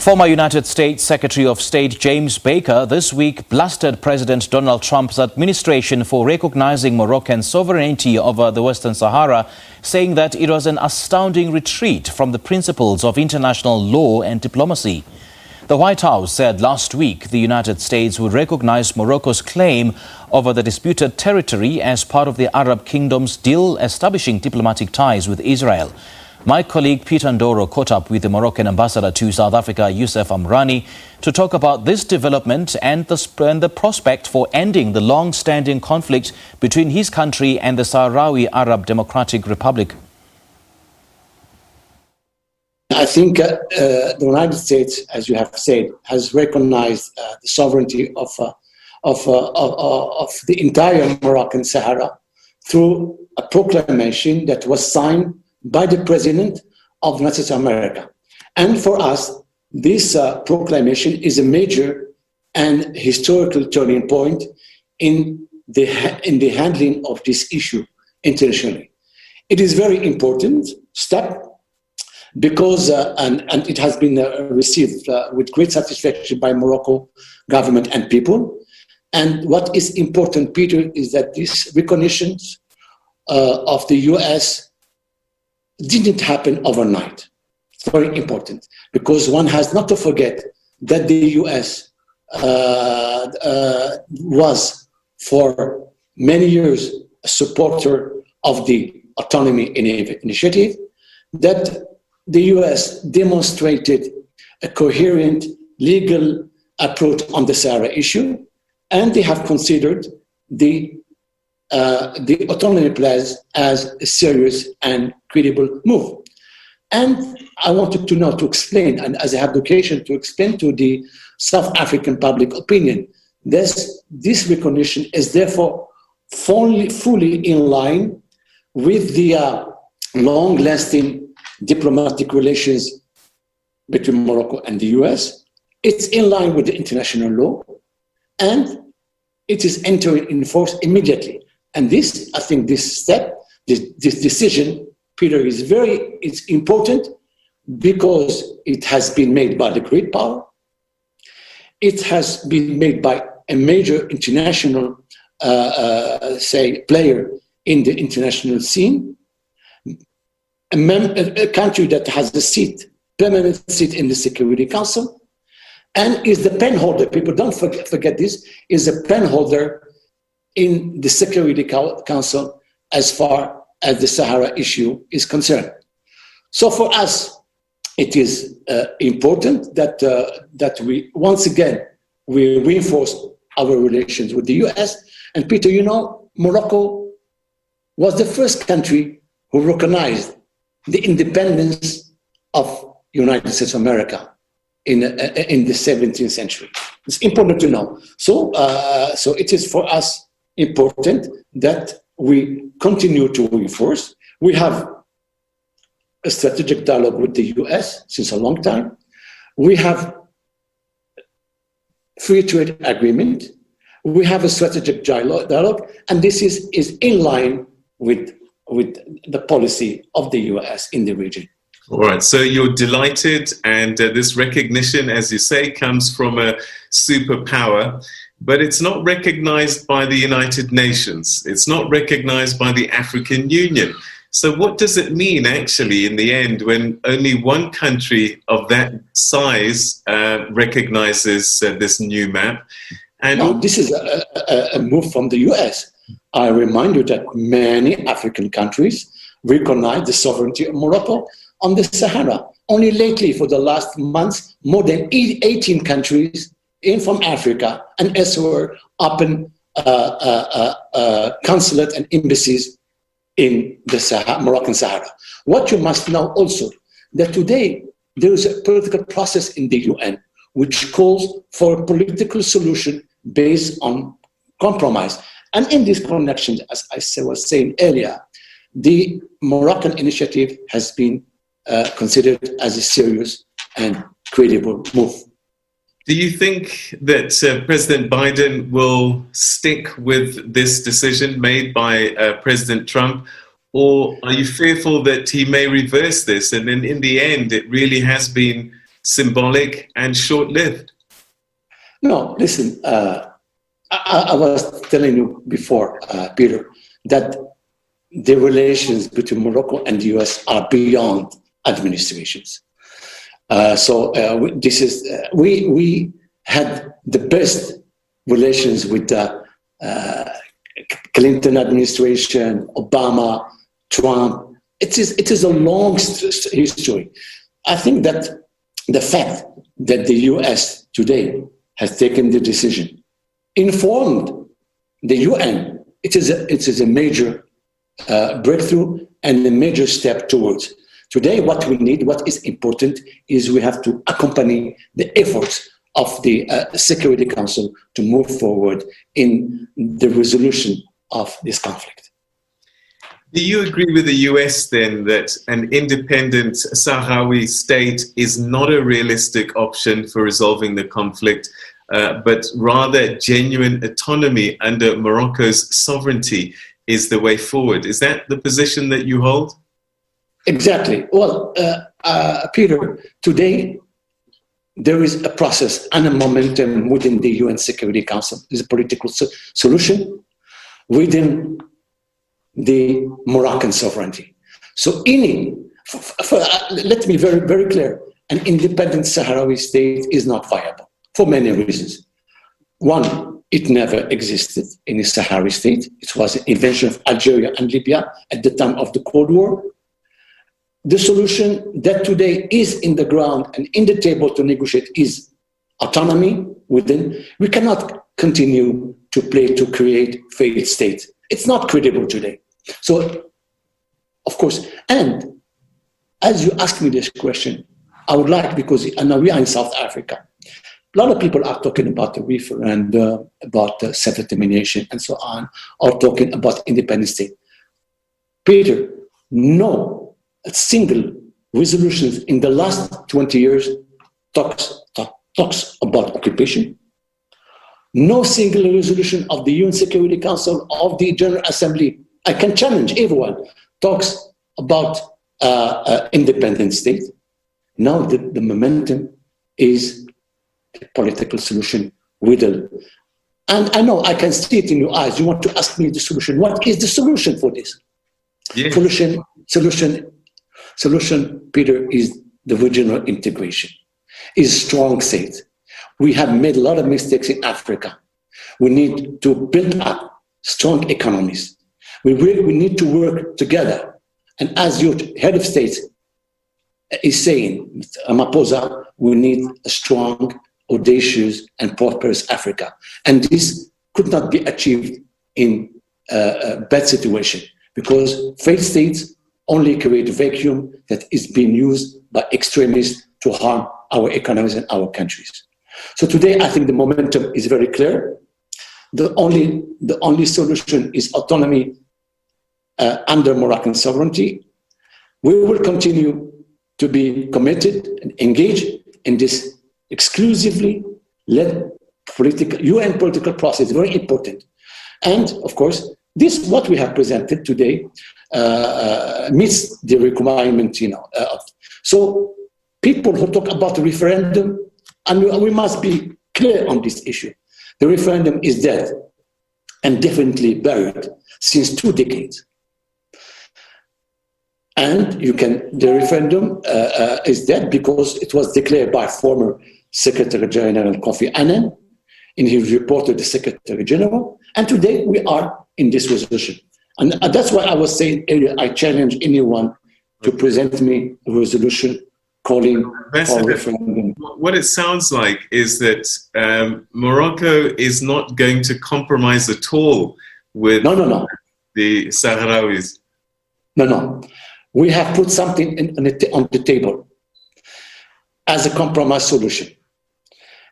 Former United States Secretary of State James Baker this week blasted President Donald Trump's administration for recognizing Moroccan sovereignty over the Western Sahara, saying that it was an astounding retreat from the principles of international law and diplomacy. The White House said last week the United States would recognize Morocco's claim over the disputed territory as part of the Arab Kingdom's deal establishing diplomatic ties with Israel. My colleague Peter Ndoro caught up with the Moroccan Ambassador to South Africa Youssef Amrani to talk about this development and the prospect for ending the long-standing conflict between his country and the Sahrawi Arab Democratic Republic. I think the United States, as you have said, has recognized the sovereignty of the entire Moroccan Sahara through a proclamation that was signed by the President of the United States of America. And for us, this proclamation is a major and historical turning point in the handling of this issue internationally. It is a very important step because, and it has been received with great satisfaction by Morocco government and people. And what is important, Peter, is that this recognition of the US didn't happen overnight. It's very important because one has not to forget that the US was for many years a supporter of the autonomy initiative, that the US demonstrated a coherent legal approach on the Sahara issue, and they have considered the autonomy pledge as a serious and credible move. And I wanted to explain, and as I have the occasion to explain to the South African public opinion, this recognition is therefore fully in line with the long-lasting diplomatic relations between Morocco and the US. It's in line with the international law, and it is entering in force immediately. And this, I think this step, this decision, Peter, it's important because it has been made by the great power. It has been made by a major international, player in the international scene, a country that has a permanent seat in the Security Council, and is the pen holder. People don't forget this, is a pen holder in the Security Council as far as the Sahara issue is concerned. So for us, it is important that we, once again, we reinforce our relations with the US. And Peter, you know, Morocco was the first country who recognized the independence of United States of America in the 17th century. It's important to know. So it is for us important that we continue to reinforce. We have a strategic dialogue with the US since a long time. We have free trade agreement. We have a strategic dialogue, and this is in line with the policy of the US in the region. All right, so you're delighted, and this recognition, as you say, comes from a superpower, but it's not recognized by the United Nations. It's not recognized by the African Union. So what does it mean, actually, in the end, when only one country of that size recognizes this new map? And no, this is a move from the US. I remind you that many African countries recognize the sovereignty of Morocco on the Sahara. Only lately, for the last months, more than 18 countries from Africa and elsewhere open consulate and embassies in the Moroccan Sahara. What you must know also, that today there is a political process in the UN which calls for a political solution based on compromise. And in this connection, as I was saying earlier, the Moroccan initiative has been considered as a serious and credible move. Do you think that President Biden will stick with this decision made by President Trump, or are you fearful that he may reverse this and then in the end it really has been symbolic and short-lived? No, listen, I was telling you before, Peter, that the relations between Morocco and the US are beyond administrations. We had the best relations with the Clinton administration, Obama, Trump. It is a long history. I think that the fact that the US today has taken the decision, informed the UN, it is a major breakthrough and a major step towards. Today, what we need, what is important, is we have to accompany the efforts of the Security Council to move forward in the resolution of this conflict. Do you agree with the US then that an independent Sahrawi state is not a realistic option for resolving the conflict, but rather genuine autonomy under Morocco's sovereignty is the way forward? Is that the position that you hold? Exactly. Well, Peter, today there is a process and a momentum within the UN Security Council. There's a political solution within the Moroccan sovereignty. So let me be very, very clear, an independent Sahrawi state is not viable for many reasons. One, it never existed in a Sahrawi state. It was an invention of Algeria and Libya at the time of the Cold War. The solution that today is in the ground and in the table to negotiate is autonomy within. We cannot continue to play to create failed states. It's not credible today. So, of course, and as you asked me this question, I would like, because now we are in South Africa, a lot of people are talking about the referendum, about self-determination and so on, or talking about independent state. Peter, no single resolution in the last 20 years talks about occupation. No single resolution of the UN Security Council, of the General Assembly, I can challenge everyone, talks about independent state. Now the momentum is the political solution within. And I know I can see it in your eyes. You want to ask me the solution. What is the solution for this? Yes. Solution, Peter, is the regional integration, is strong state. We have made a lot of mistakes in Africa. We need to build up strong economies. We need to work together. And as your head of state is saying, Mr. Ramaphosa, we need a strong, audacious, and prosperous Africa. And this could not be achieved in a bad situation, because failed states only create a vacuum that is being used by extremists to harm our economies and our countries. So today, I think the momentum is very clear. The only solution is autonomy under Moroccan sovereignty. We will continue to be committed and engaged in this exclusively led UN political process, very important. And of course, this, what we have presented today, meets the requirement, So people who talk about the referendum, and we must be clear on this issue. The referendum is dead and definitely buried since 2 decades. And the referendum is dead because it was declared by former Secretary General Kofi Annan in his report to the Secretary General. And today we are in this resolution. And that's why I was saying earlier, I challenge anyone to present me a resolution calling for a referendum. What it sounds like is that Morocco is not going to compromise at all with the Sahrawis. No. We have put something on the table as a compromise solution.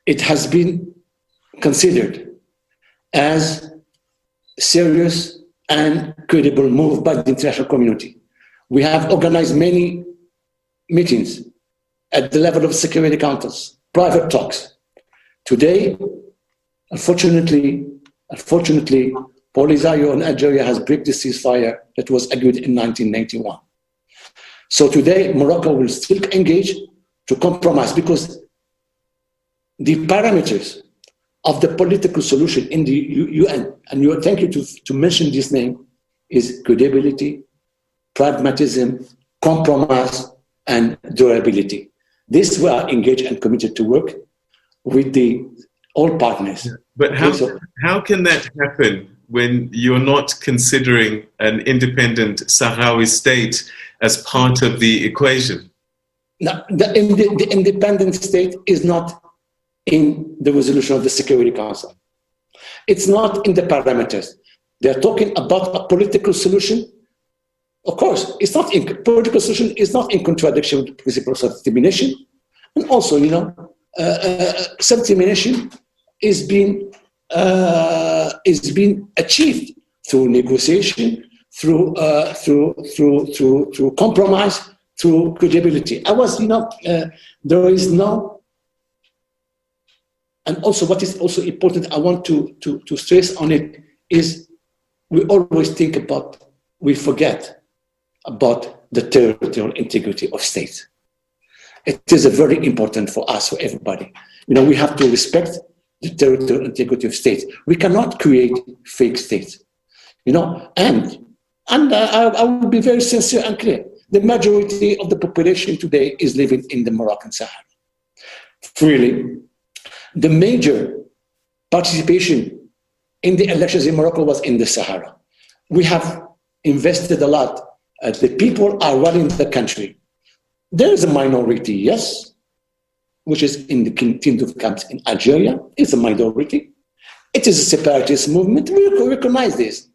It has been considered as serious and credible move by the international community. We have organized many meetings at the level of Security Councils, private talks. Today, unfortunately, Polisario and Algeria has broken the ceasefire that was agreed in 1991. So today, Morocco will still engage to compromise, because the parameters of the political solution in the UN, and thank you to mention this name, is credibility, pragmatism, compromise, and durability. This we are engaged and committed to work with all partners. But how can that happen when you're not considering an independent Sahrawi state as part of the equation? Now, the independent state is not in the resolution of the Security Council. It's not in the parameters. They're talking about a political solution. Of course, political solution is not in contradiction with the principles of determination. And also, self-determination is being achieved through negotiation, through compromise, through credibility. There is no. And also, what is also important, I want to stress on it, is we always we forget about the territorial integrity of states. It is very important for us, for everybody. We have to respect the territorial integrity of states. We cannot create fake states. And I will be very sincere and clear. The majority of the population today is living in the Moroccan Sahara. Freely. The major participation in the elections in Morocco was in the Sahara. We have invested a lot. The people are running the country. There is a minority, yes, which is in the Kingdom of camps in Algeria. It's a minority. It is a separatist movement. We recognize this.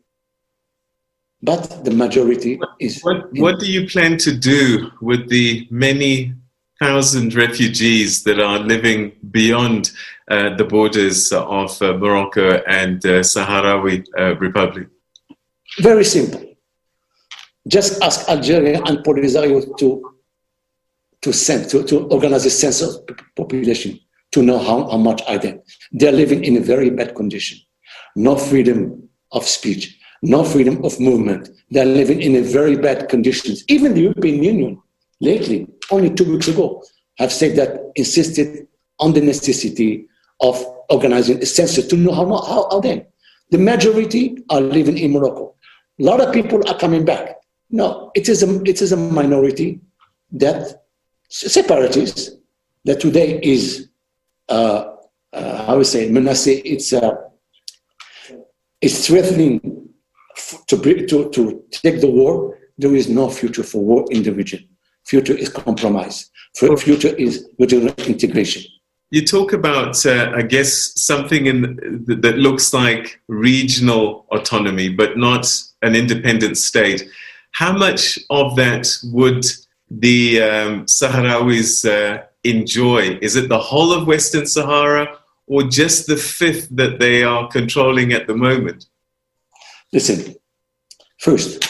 But the majority is... What do you plan to do with the many thousand refugees that are living beyond the borders of Morocco and Sahrawi Republic? Very simple. Just ask Algeria and Polisario to organize a census of population to know how much are they. They're living in a very bad condition. No freedom of speech, no freedom of movement. They're living in a very bad conditions. Even the European Union lately, only 2 weeks ago, have said that, insisted on the necessity of organizing a census to know how they. The majority are living in Morocco. A lot of people are coming back. No, it is a minority that separatists that today is menacé. It's threatening to take the war. There is no future for war in the region. Future is compromise. Future is regional integration. You talk about, I guess, something that looks like regional autonomy, but not an independent state. How much of that would the Sahrawis enjoy? Is it the whole of Western Sahara, or just the fifth that they are controlling at the moment? Listen, first,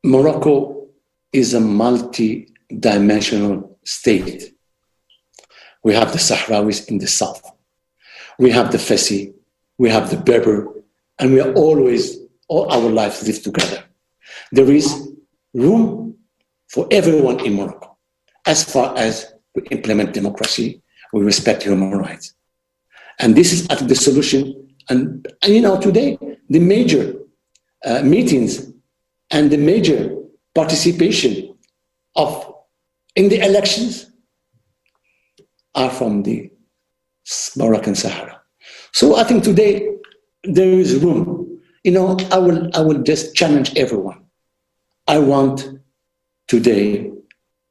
Morocco is a multi-dimensional state. We have the Sahrawis in the south. We have the Fessi, we have the Berber, and we are all our lives live together. There is room for everyone in Morocco, as far as we implement democracy, we respect human rights. And this is the solution. And today, the major meetings and the major participation in the elections are from the Moroccan Sahara. So I think today there is room. I will just challenge everyone.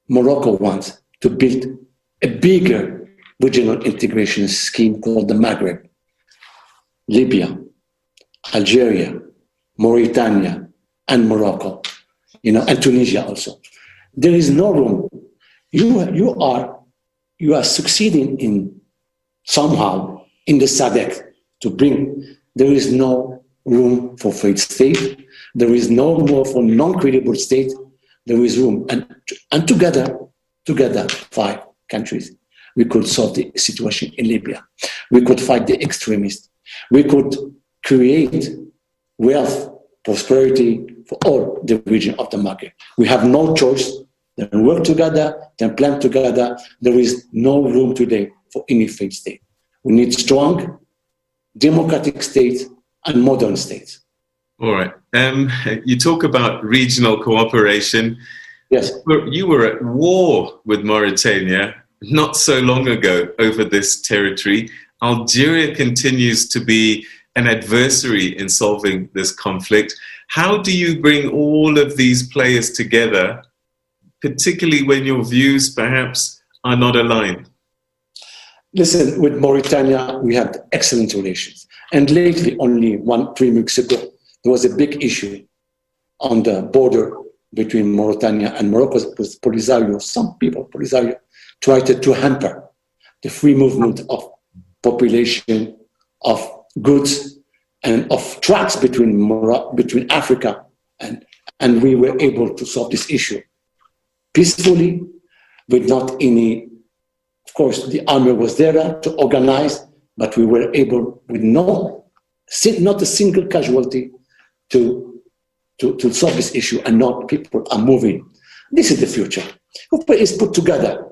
Morocco wants to build a bigger regional integration scheme called the Maghreb, Libya, Algeria, Mauritania, and Morocco, and Tunisia also. There is no room. You are succeeding in somehow in the SADC to bring. There is no room for failed state. There is no more for non-credible state. There is room, and together, 5 countries, we could solve the situation in Libya. We could fight the extremists. We could create wealth, prosperity for all the region of the market. We have no choice then work together, then plan together. There is no room today for any failed state. We need strong, democratic states and modern states. All right. You talk about regional cooperation. Yes. You were at war with Mauritania not so long ago over this territory. Algeria continues to be an adversary in solving this conflict. How do you bring all of these players together, particularly when your views perhaps are not aligned? Listen, with Mauritania, we have excellent relations. And lately, only 3 weeks ago, there was a big issue on the border between Mauritania and Morocco because Polisario, some people, Polisario, tried to hamper the free movement of population, of goods, and of trucks between Africa. And we were able to solve this issue peacefully, with not any, of course, the army was there to organize, but we were able, with not a single casualty, to solve this issue, and not people are moving. This is the future. Is put together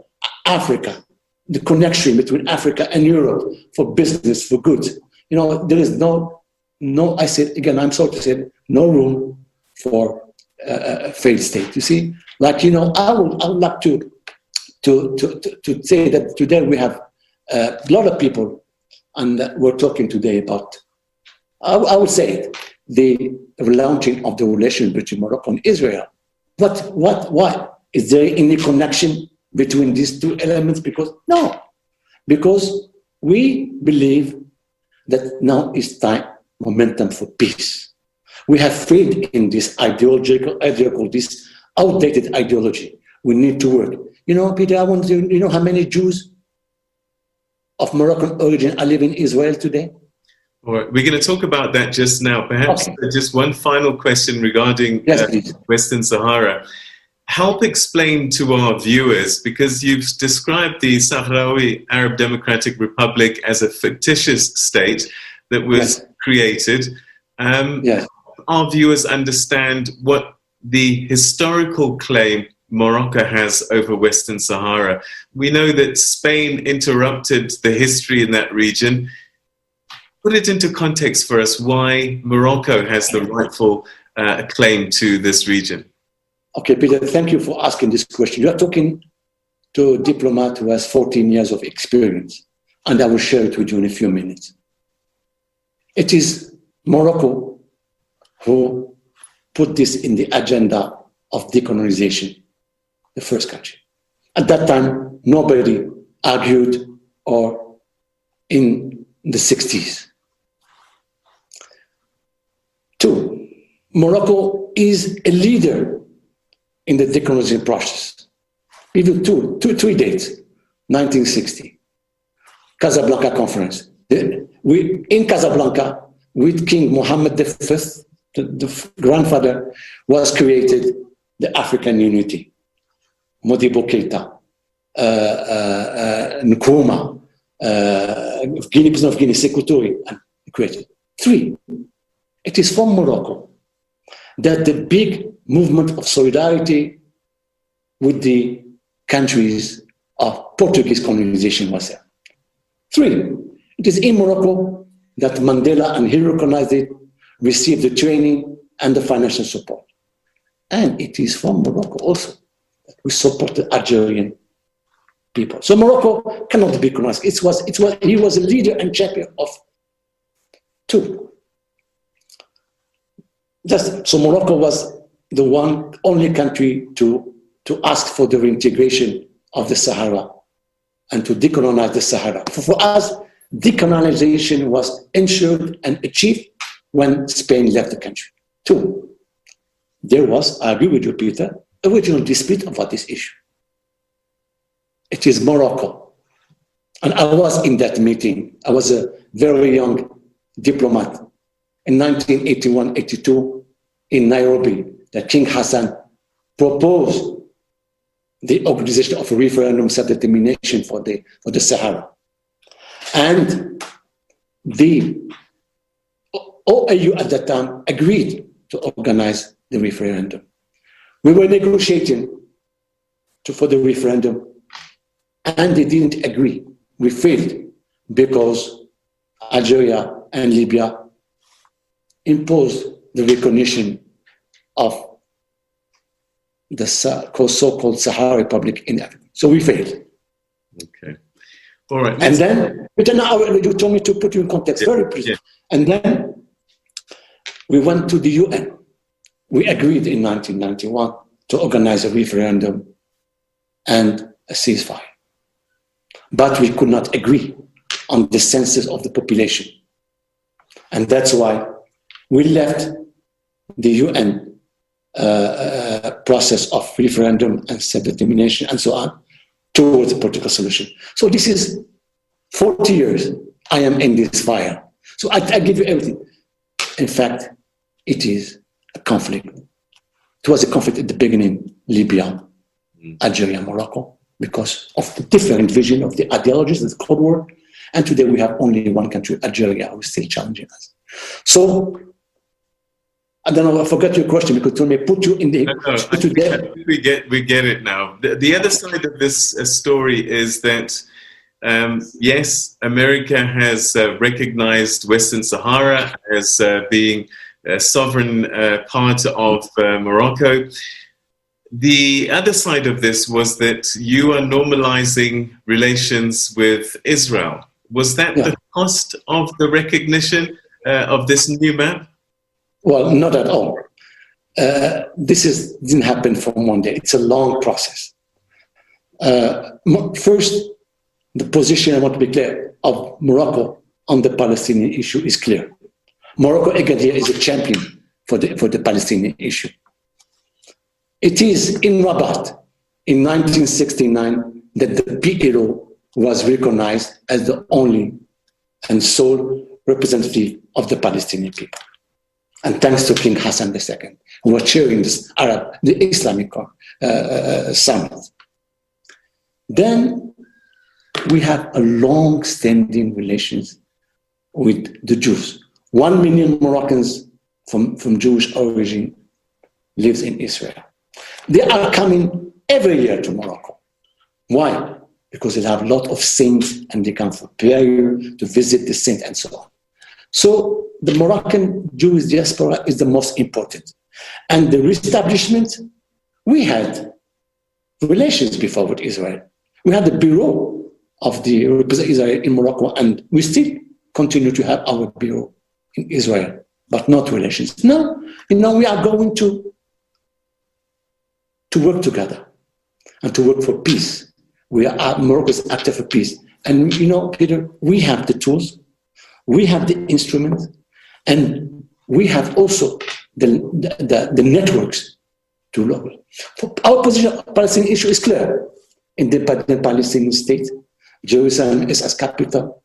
Africa, the connection between Africa and Europe for business, for goods. There is no, I said again, I'm sorry to say, no room for a failed state. You see, I would like to say that today we have a lot of people, and we're talking today about, I would say, the relaunching of the relation between Morocco and Israel. Why? Is there any connection between these two elements? Because we believe that now is time, momentum for peace. We have failed in this ideological, this outdated ideology. We need to work. Peter, I want to know how many Jews of Moroccan origin are living in Israel today? All right, we're going to talk about that just now. Perhaps just one final question regarding Western Sahara. Help explain to our viewers, because you've described the Sahrawi Arab Democratic Republic as a fictitious state that was created. Our viewers understand what the historical claim Morocco has over Western Sahara. We know that Spain interrupted the history in that region. Put it into context for us why Morocco has the rightful claim to this region. Okay, Peter, thank you for asking this question. You are talking to a diplomat who has 14 years of experience, and I will share it with you in a few minutes. It is Morocco who put this in the agenda of decolonization, the first country. At that time, nobody argued, or in the 60s. 2, Morocco is a leader in the decolonization process. We do 3 dates. 1960, Casablanca Conference. In Casablanca, with King Mohammed V, the grandfather, was created the African Unity. Modibo Keita, Nkrumah, President of Guinea, Sekou Touré, created. 3, it is from Morocco that the big movement of solidarity with the countries of Portuguese colonization was there. 3, it is in Morocco that Mandela, and he recognized it, received the training and the financial support. And it is from Morocco also that we support the Algerian people. So Morocco cannot be recognized. He was a leader and champion of 2. So Morocco was the only country to ask for the reintegration of the Sahara and to decolonize the Sahara. For us, decolonization was ensured and achieved when Spain left the country. 2, there was, I agree with you, Peter, original dispute about this issue. It is Morocco. And I was in that meeting. I was a very young diplomat in 1981-82 in Nairobi, that King Hassan proposed the organization of a referendum self-determination for the Sahara. And the OAU at that time agreed to organize the referendum. We were negotiating for the referendum, and they didn't agree. We failed because Algeria and Libya imposed the recognition of the so-called Sahrawi Republic in Africa. So we failed. Okay. All right. And then, but now you told me to put you in context, very please. Yeah. And then we went to the UN. We agreed in 1991 to organize a referendum and a ceasefire. But we could not agree on the census of the population. And that's why we left the UN process of referendum and self-determination and so on towards a political solution. So this is 40 years I am in this fire. So I give you everything. In fact, it is a conflict. It was a conflict at the beginning, Libya, Algeria, Morocco, because of the different vision of the ideologies of the Cold War. And today we have only one country, Algeria, who is still challenging us. So, I don't know, I forgot your question because you may put you in the... No, we get it now. The other side of this story is that, yes, America has recognized Western Sahara as being a sovereign part of Morocco. The other side of this was that you are normalizing relations with Israel. Was that the cost of the recognition of this new map? Well, not at all. This didn't happen from one day. It's a long process. First, the position, I want to be clear, of Morocco on the Palestinian issue is clear. Morocco, again, here is a champion for the Palestinian issue. It is in Rabat in 1969 that the PLO was recognized as the only and sole representative of the Palestinian people. And thanks to King Hassan II, who was chairing the Islamic summit. Then we have a long-standing relations with the Jews. 1 million Moroccans from Jewish origin lives in Israel. They are coming every year to Morocco. Why? Because they have a lot of saints and they come for prayer, to visit the saint and so on. So the Moroccan Jewish diaspora is the most important. And the reestablishment, we had relations before with Israel. We had the bureau of the representative Israel in Morocco, and we still continue to have our bureau in Israel, but not relations. No, we are going to work together and to work for peace. Morocco is active for peace. And Peter, we have the tools, we have the instruments, and we have also the networks to local. Our position on the Palestinian issue is clear. Independent Palestinian state, Jerusalem is as capital,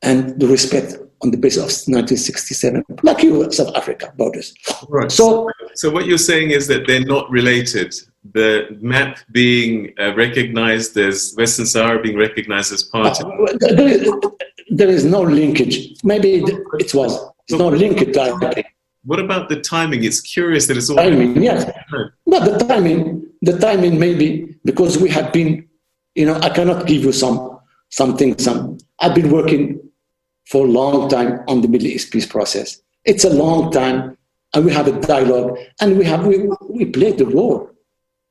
and the respect on the basis of 1967, like South Africa borders. Right. So what you're saying is that they're not related. The map being recognized as Western Sahara being recognized as part of... There is no linkage. Maybe it was. There's no linkage directly. What about the timing? It's curious that it's all... Timing, yes. No, the timing maybe because we have been, I cannot give you something. I've been working for a long time on the Middle East peace process. It's a long time, and we have a dialogue, and we play the role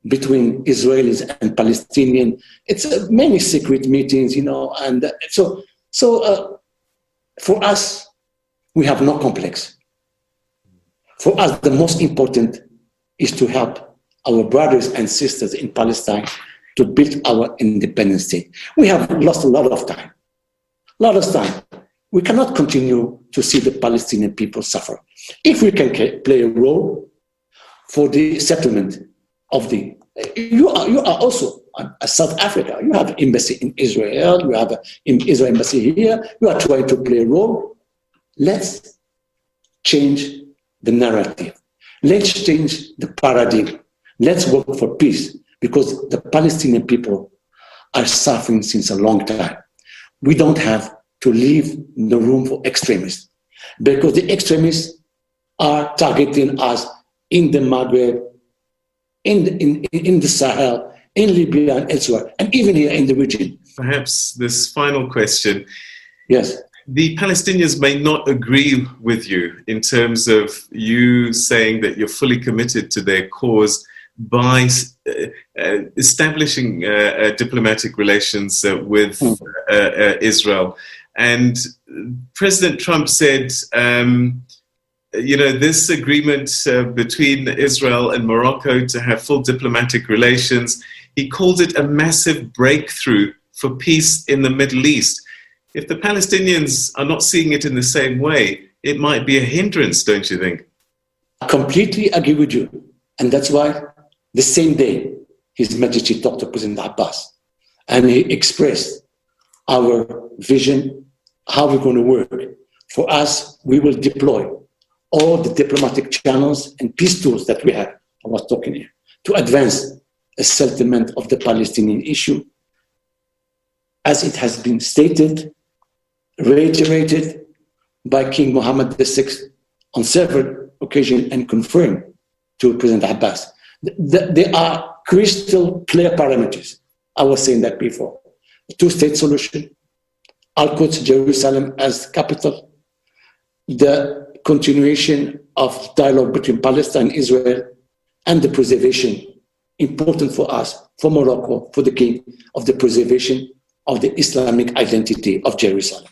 between Israelis and Palestinians. It's many secret meetings, and so for us, we have no complex. For us, the most important is to help our brothers and sisters in Palestine to build our independent state. We have lost a lot of time. We cannot continue to see the Palestinian people suffer. If we can play a role for the settlement of you are also South Africa. You have embassy in Israel. You have an Israel embassy here. You are trying to play a role. Let's change the narrative. Let's change the paradigm. Let's work for peace because the Palestinian people are suffering since a long time. We don't have to leave the room for extremists because the extremists are targeting us in the Maghreb, in the Sahel, in Libya and elsewhere, and even here in the region. Perhaps this final question. Yes. The Palestinians may not agree with you in terms of you saying that you're fully committed to their cause by establishing diplomatic relations with Israel. And President Trump said, this agreement between Israel and Morocco to have full diplomatic relations, he called it a massive breakthrough for peace in the Middle East. If the Palestinians are not seeing it in the same way, it might be a hindrance, don't you think? I completely agree with you. And that's why the same day, His Majesty talked to President Abbas, and he expressed our vision, how we're going to work. For us, we will deploy all the diplomatic channels and peace tools that we have, I was talking here, to advance a settlement of the Palestinian issue. As it has been stated, reiterated by King Mohammed VI on several occasions and confirmed to President Abbas. There are crystal clear parameters. I was saying that before. The two-state solution, Al-Quds, Jerusalem as capital, the continuation of dialogue between Palestine and Israel, and the preservation, important for us, for Morocco, for the king, of the preservation of the Islamic identity of Jerusalem.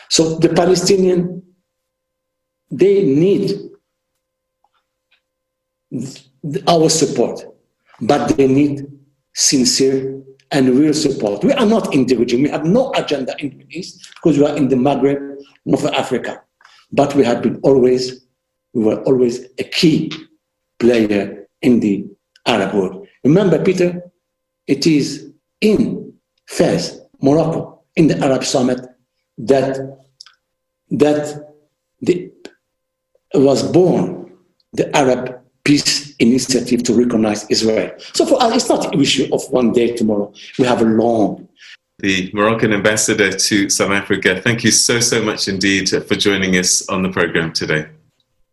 So the Palestinians, they need our support, but they need sincere and real support. We are not in the region. We have no agenda in the Middle East because we are in the Maghreb, North Africa. But we were always a key player in the Arab world. Remember, Peter, it is in Fez, Morocco, in the Arab Summit that was born the Arab Peace Initiative to recognize Israel. So for us, it's not an issue of one day tomorrow. We have a long. The Moroccan Ambassador to South Africa, thank you so much indeed for joining us on the program today.